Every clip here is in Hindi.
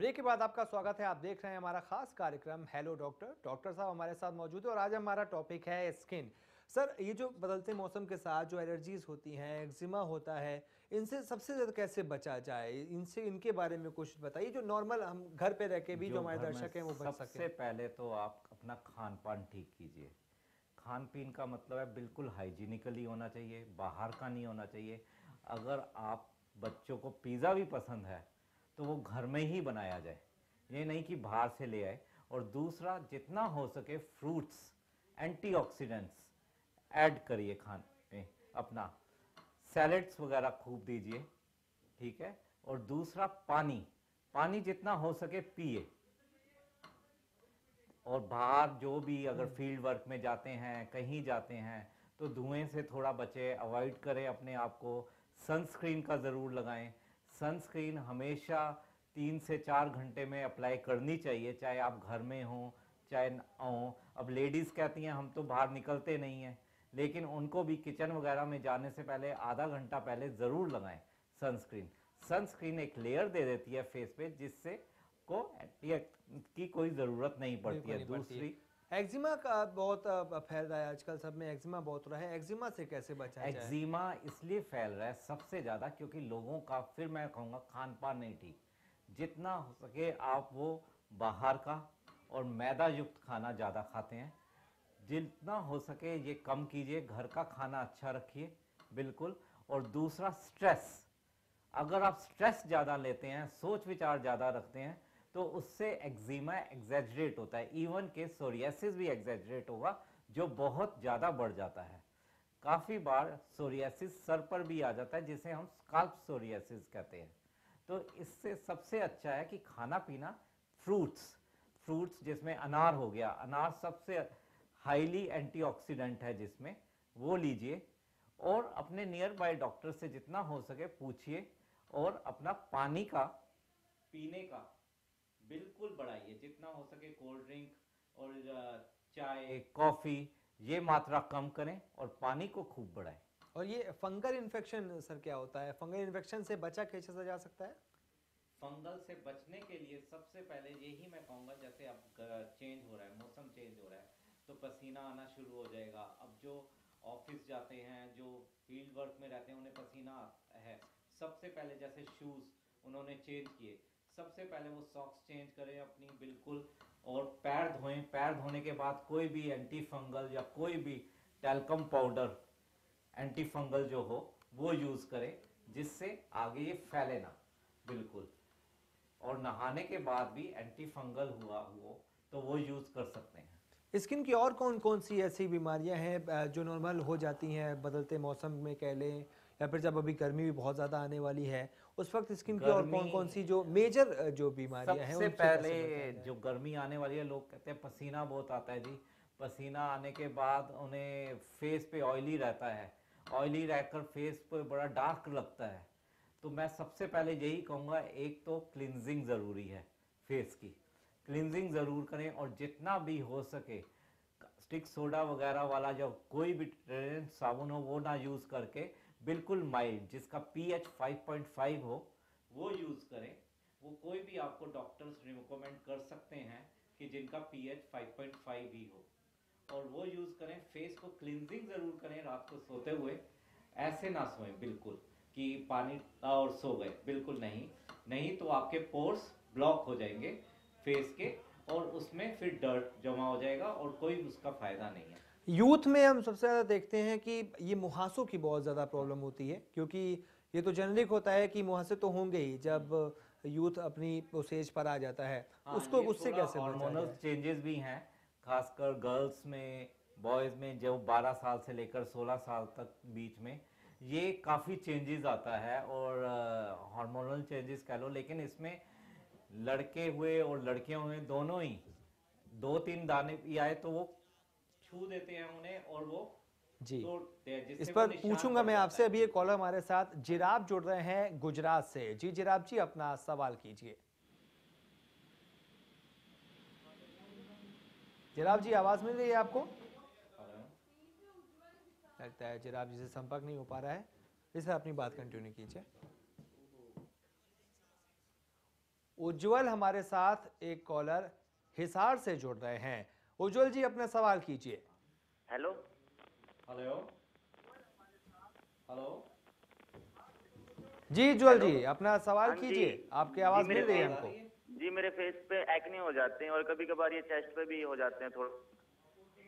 ब्रेक के बाद आपका स्वागत है। आप देख रहे हैं हमारा खास कार्यक्रम हेलो डॉक्टर। डॉक्टर साहब हमारे साथ मौजूद है और आज हमारा टॉपिक है स्किन। सर, ये जो बदलते मौसम के साथ जो एलर्जीज होती हैं, एक्जिमा होता है, इनसे सबसे ज़्यादा कैसे बचा जाए, इनसे इनके बारे में कुछ बताइए जो नॉर्मल हम घर पे रह के भी जो जो हमारे घर में दर्शक हैं वो बच सकें। सबसे पहले तो आप अपना खान पान ठीक कीजिए। खान पीन का मतलब है बिल्कुल हाइजीनिकली होना चाहिए, बाहर का नहीं होना चाहिए। अगर आप बच्चों को पिज़्ज़ा भी पसंद है तो वो घर में ही बनाया जाए, ये नहीं कि बाहर से ले आए। और दूसरा, जितना हो सके फ्रूट्स, एंटीऑक्सीडेंट्स ऐड करिए खाने में। अपना सैलेड्स वगैरह खूब दीजिए, ठीक है। और दूसरा, पानी पानी जितना हो सके पिए। और बाहर जो भी अगर फील्ड वर्क में जाते हैं, कहीं जाते हैं, तो धुएं से थोड़ा बचे, अवॉइड करें अपने आप को। सनस्क्रीन का ज़रूर लगाएं। सनस्क्रीन हमेशा 3 से 4 घंटे में अप्लाई करनी चाहिए, चाहे आप घर में हों चाहे हों। अब लेडीज़ कहती हैं हम तो बाहर निकलते नहीं हैं, लेकिन उनको भी किचन वगैरह में जाने से पहले आधा घंटा पहले ज़रूर लगाएं सनस्क्रीन। सनस्क्रीन एक लेयर दे देती है फेस पे, जिससे को की कोई ज़रूरत नहीं पड़ती बिल्कुल है। नहीं पड़ती दूसरी, है। एक्जिमा का बहुत फैल रहा है आजकल, सब में एक्जिमा बहुत हो रहा है। एक्जिमा से कैसे बचा जाए? एक्जिमा इसलिए फैल रहा है सबसे ज़्यादा क्योंकि लोगों का, फिर मैं कहूँगा, खान पान नहीं ठीक। जितना हो सके आप वो बाहर का और मैदा युक्त खाना ज़्यादा खाते हैं। जितना हो सके ये कम कीजिए, घर का खाना अच्छा रखिए बिल्कुल। और दूसरा, स्ट्रेस। अगर आप स्ट्रेस ज़्यादा लेते हैं, सोच विचार ज़्यादा रखते हैं, तो उससे एक्जिमा एग्जैजरेट होता है। इवन के सोरियासिस भी एग्जैजरेट होगा, जो बहुत ज़्यादा बढ़ जाता है। काफ़ी बार सोरियासिस सर पर भी आ जाता है, जिसे हम स्काल्प सोरियासिस कहते हैं। तो इससे सबसे अच्छा है कि खाना पीना, फ्रूट्स फ्रूट्स जिसमें अनार हो गया, अनार सबसे हाईली एंटीऑक्सीडेंट है जिसमें, वो लीजिए। और अपने नियर बाय डॉक्टर से जितना हो सके पूछिए। और अपना पानी का पीने का बिल्कुल बढ़ाइए, जितना हो सके कोल्ड ड्रिंक और चाय कॉफ़ी, ये मात्रा कम करें और पानी को खूब बढ़ाएं। और ये फंगल इन्फेक्शन सर क्या होता है? फंगल इन्फेक्शन से बचा कैसे जा सकता है? फंगल से बचने के लिए सबसे पहले यही मैं कहूँगा, जैसे अब चेंज हो रहा है, मौसम चेंज हो रहा है, तो पसीना आना शुरू हो जाएगा। अब जो ऑफिस जाते हैं, जो फील्ड वर्क में रहते हैं, उन्हें पसीना आता है। सबसे पहले जैसे शूज़ उन्होंने चेंज किए, सबसे पहले वो सॉक्स चेंज करें अपनी बिल्कुल। और पैर धोएं। पैर धोने के बाद कोई भी एंटी फंगल या कोई भी टैल्कम पाउडर एंटी फंगल जो हो वो यूज़ करें, जिससे आगे ये फैले ना बिल्कुल। और नहाने के बाद भी एंटी फंगल हुआ हो तो वो यूज़ कर सकते हैं। स्किन की और कौन कौन सी ऐसी बीमारियां हैं जो नॉर्मल हो जाती हैं बदलते मौसम में कह लें, या फिर जब अभी गर्मी भी बहुत ज़्यादा आने वाली है उस वक्त स्किन की और गर्मी, कौन कौन सी जो मेजर जो बीमारियां हैं सबसे उनसे पहले कैसे बचा जाए? जो गर्मी आने वाली है, लोग कहते हैं पसीना बहुत आता है जी। पसीना आने के बाद उन्हें फेस पे ऑयली रहता है, ऑयली रहकर फेस पे बड़ा डार्क लगता है। तो मैं सबसे पहले यही कहूँगा, एक तो क्लिनजिंग ज़रूरी है, फेस की क्लिनजिंग ज़रूर करें। और जितना भी हो सके स्टिक सोडा वगैरह वाला जो कोई भी डिटर्जेंट साबुन हो वो ना यूज़ करके, बिल्कुल माइल्ड जिसका पीएच 5.5 हो वो यूज़ करें। वो कोई भी आपको डॉक्टर्स रिकमेंड कर सकते हैं कि जिनका पीएच 5.5 ही हो, और वो यूज़ करें। फेस को क्लिनजिंग ज़रूर करें रात को सोते हुए। ऐसे ना सोएं बिल्कुल कि पानी और सो गए, बिल्कुल नहीं। नहीं तो आपके पोर्स ब्लॉक हो जाएंगे फेस के, और उसमें फिर डर्ट जमा हो जाएगा और कोई उसका फायदा नहीं है। यूथ में हम सबसे ज़्यादा देखते हैं कि ये मुहासों की बहुत ज़्यादा प्रॉब्लम होती है, क्योंकि ये तो जनरिक होता है कि मुहासे तो होंगे ही जब यूथ अपनी उस एज पर आ जाता है। हाँ, उसको ये उससे थोड़ा कैसे बचा हार्मोनल जाए? चेंजेस भी हैं, खासकर गर्ल्स में, बॉयज़ में, जो 12 साल से लेकर 16 साल तक बीच में ये काफ़ी चेंजेस आता है। और हार्मोनल चेंजेस कह लो, लेकिन इसमें लड़के हुए और लड़कियां हुए दोनों ही 2-3 दाने भी आए तो वो छू देते हैं उन्हें और वो जी, तोड़ते हैं, इस जिससे वो पर निशान पूछूंगा पड़ मैं जाता आपसे। है अभी एक बिल्कुल। कॉलर हमारे साथ जिराब जुड़ रहे हैं गुजरात से। जी जिराब जी, अपना सवाल कीजिए। जिराब जी, आवाज मिल रही है आपको? लगता है जिराब जी से संपर्क नहीं हो पा रहा है। इसे अपनी बात कंटिन्यू कीजिए। उज्जवल हमारे साथ एक कॉलर हिसार से जुड़ रहे हैं। उज्जवल जी अपना सवाल कीजिए। Hello hello hello. जी उज्जवल हेलो। जी अपना सवाल हाँ जी कीजिए, आपकी जी आवाज मेरे मिल रही है फेस हमको। जी मेरे फेस पे एक्ने हो जाते हैं और कभी कभार ये चेस्ट पे भी हो जाते हैं थोड़ा।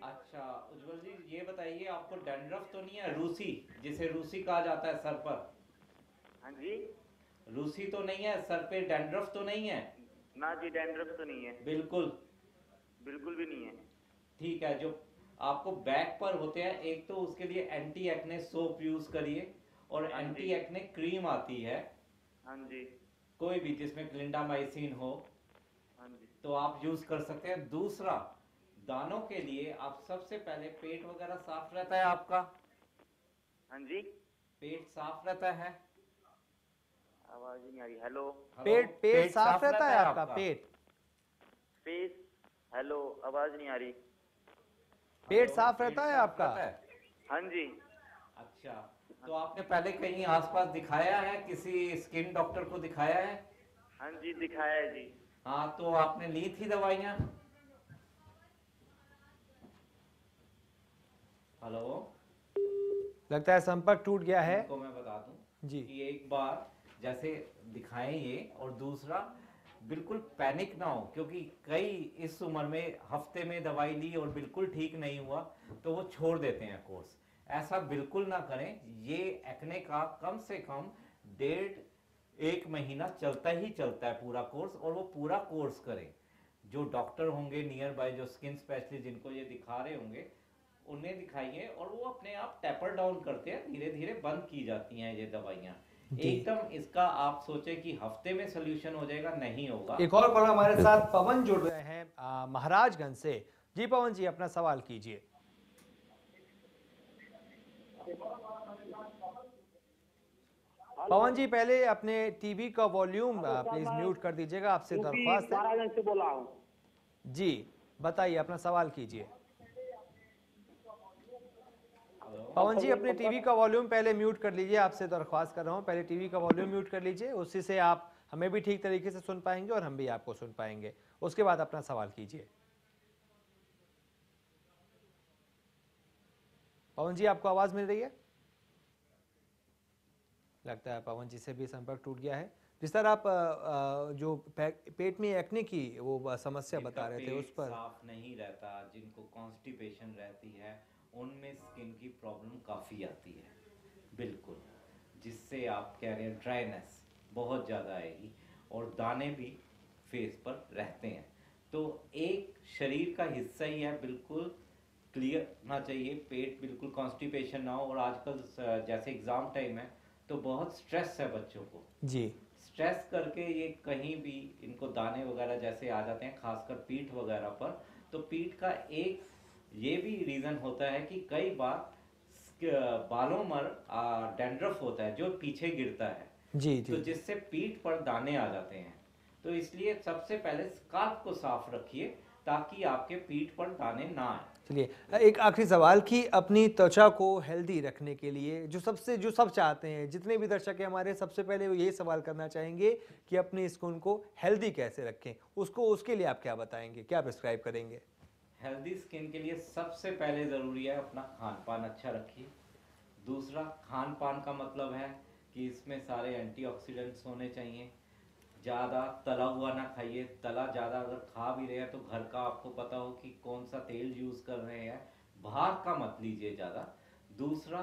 अच्छा उज्जवल जी, ये बताइए आपको डैंड्रफ तो नहीं है, रूसी, जिसे रूसी कहा जाता है सर पर? हाँ जी। रूसी तो नहीं है सर पे, डैंड्रफ तो नहीं है? ना जी, डैंड्रफ तो नहीं है, बिल्कुल बिल्कुल भी नहीं है। ठीक है। जो आपको बैक पर होते हैं, एक तो उसके लिए एंटी एक्ने सोप यूज करिए, और हाँ जी। एंटी एक्ने क्रीम आती है हाँ जी। कोई भी जिसमें क्लिंडामाइसिन हो, हाँ जी। तो आप यूज कर सकते हैं। दूसरा, दानों के लिए आप सबसे पहले, पेट वगैरह साफ रहता है आपका? हाँ जी। पेट साफ रहता है? आवाज ही नहीं आ रही। हेलो। हेलो, पेट पेट साफ रहता है आपका आपका? पेट? फेस। हेलो, आवाज नहीं आ रही। पेट हेलो, साफ पेट रहता है साफ आपका? रहता है? हाँ जी। अच्छा, तो आपने पहले कहीं आसपास दिखाया है, किसी स्किन डॉक्टर को दिखाया है? हाँ जी, दिखाया है जी। हाँ, तो आपने ली थी दवाइयाँ? हेलो, लगता है संपर्क टूट गया है। इनको मैं बता दूं जी कि एक बार जैसे दिखाएं ये, और दूसरा बिल्कुल पैनिक ना हो, क्योंकि कई इस उम्र में हफ्ते में दवाई ली और बिल्कुल ठीक नहीं हुआ तो वो छोड़ देते हैं कोर्स। ऐसा बिल्कुल ना करें। ये एक्ने का कम से कम 1.5 महीना चलता ही चलता है पूरा कोर्स, और वो पूरा कोर्स करें। जो डॉक्टर होंगे नियर बाय, जो स्किन स्पेशलिस्ट जिनको ये दिखा रहे होंगे, उन्हें दिखाइए, और वो अपने आप टेपर डाउन करते हैं, धीरे धीरे बंद की जाती हैं ये दवाइयाँ। जी। एकदम इसका आप सोचे कि हफ्ते में सोल्यूशन हो जाएगा, नहीं होगा। एक और कॉलर हमारे साथ पवन जुड़ रहे हैं महाराजगंज से। जी पवन जी अपना सवाल कीजिए। पवन जी पहले अपने टीवी का वॉल्यूम प्लीज म्यूट कर दीजिएगा, आपसे दरख्वास्त है। महाराजगंज से बोला हूँ। जी बताइए अपना सवाल कीजिए। पवन जी अपने टीवी का वॉल्यूम पहले म्यूट कर लीजिए, आपसे दरख्वास्त कर रहा हूँ, पहले टीवी का वॉल्यूम म्यूट कर लीजिए, उसी से आप हमें भी ठीक तरीके से सुन पाएंगे और हम भी आपको सुन पाएंगे। उसके बाद अपना सवाल कीजिए। पवन जी आपको आवाज मिल रही है? लगता है पवन जी से भी संपर्क टूट गया है। जिस तरह आप जो पेट में एक्ने की वो समस्या बता रहे थे, उस पर साफ नहीं रहता, जिनको कॉन्स्टिपेशन रहती है, उनमें स्किन की प्रॉब्लम काफ़ी आती है, बिल्कुल, जिससे आप कह रहे हैं ड्राइनेस बहुत ज़्यादा आएगी, और दाने भी फेस पर रहते हैं। तो एक शरीर का हिस्सा ही है, बिल्कुल क्लियर होना चाहिए, पेट बिल्कुल कॉन्स्टिपेशन ना हो। और आजकल जैसे एग्ज़ाम टाइम है तो बहुत स्ट्रेस है बच्चों को, जी स्ट्रेस करके ये कहीं भी इनको दाने वगैरह जैसे आ जाते हैं, खासकर पीठ वगैरह पर। तो पीठ का एक ये भी रीज़न होता है कि कई बार बालों पर डैंड्रफ होता है जो पीछे गिरता है, जी जी तो जिससे पीठ पर दाने आ जाते हैं। तो इसलिए सबसे पहले स्काल्प को साफ रखिए, ताकि आपके पीठ पर दाने ना आए। चलिए एक आखिरी सवाल कि अपनी त्वचा को हेल्दी रखने के लिए जो सब चाहते हैं, जितने भी दर्शक हैं हमारे, सबसे पहले वो यही सवाल करना चाहेंगे कि अपनी स्किन को हेल्दी कैसे रखें, उसके लिए आप क्या बताएंगे, क्या प्रिस्क्राइब करेंगे? हेल्दी स्किन के लिए सबसे पहले ज़रूरी है अपना खान पान अच्छा रखिए। दूसरा, खान पान का मतलब है कि इसमें सारे एंटीऑक्सीडेंट्स होने चाहिए। ज़्यादा तला हुआ ना खाइए, तला ज़्यादा अगर खा भी रहे हैं तो घर का आपको पता हो कि कौन सा तेल यूज़ कर रहे हैं, बाहर का मत लीजिए ज़्यादा। दूसरा,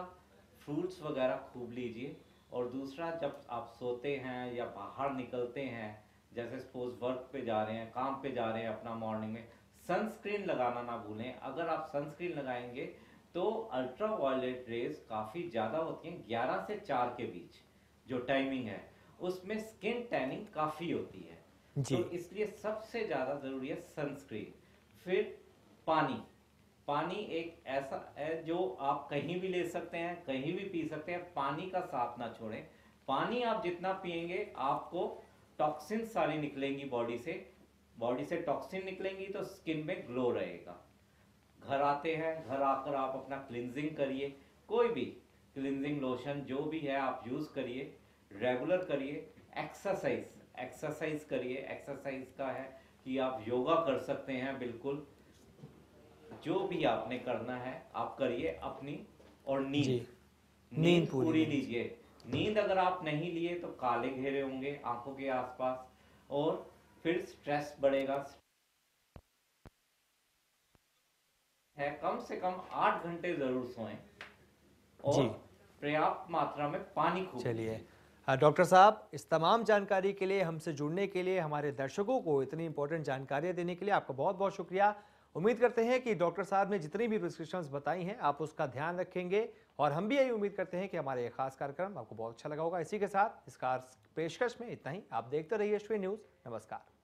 फ्रूट्स वगैरह खूब लीजिए। और दूसरा, जब आप सोते हैं या बाहर निकलते हैं, जैसे सपोज वर्क पे जा रहे हैं, काम पे जा रहे हैं अपना, मॉर्निंग में सनस्क्रीन लगाना ना भूलें। अगर आप सनस्क्रीन लगाएंगे तो अल्ट्रा वायलेट रेज काफ़ी ज़्यादा होती हैं, 11 से 4 के बीच जो टाइमिंग है, उसमें स्किन टैनिंग काफ़ी होती है। जी तो इसलिए सबसे ज़्यादा ज़रूरी है सनस्क्रीन। फिर पानी। पानी एक ऐसा है जो आप कहीं भी ले सकते हैं, कहीं भी पी सकते हैं, पानी का साथ ना छोड़ें। पानी आप जितना पिएंगे, आपको टॉक्सिन सारी निकलेंगी बॉडी से टॉक्सिन निकलेंगी तो स्किन में ग्लो रहेगा। घर आते हैं, घर आकर आप अपना क्लिनजिंग करिए, कोई भी क्लिनजिंग लोशन जो भी है आप यूज़ करिए, रेगुलर करिए। एक्सरसाइज एक्सरसाइज करिए। एक्सरसाइज का है कि आप योगा कर सकते हैं, बिल्कुल जो भी आपने करना है आप करिए अपनी। और जी, नींद नींद पूरी पूरी लीजिए। लीजिए। नींद अगर आप नहीं लिए तो काले घेरे होंगे आंखों के आसपास, और फिर स्ट्रेस बढ़ेगा। है कम से कम 8 घंटे जरूर सोएं और जी, पर्याप्त मात्रा में पानी खूब चलिए। पीजिए। डॉक्टर साहब, इस तमाम जानकारी के लिए, हमसे जुड़ने के लिए, हमारे दर्शकों को इतनी इंपॉर्टेंट जानकारियाँ देने के लिए आपका बहुत-बहुत शुक्रिया। उम्मीद करते हैं कि डॉक्टर साहब ने जितनी भी प्रिस्क्रिप्शंस बताई हैं, आप उसका ध्यान रखेंगे और हम भी यही उम्मीद करते हैं कि हमारा ये खास कार्यक्रम आपको बहुत अच्छा लगा होगा। इसी के साथ इस खास पेशकश में इतना ही। आप देखते रहिए श्री न्यूज़। नमस्कार।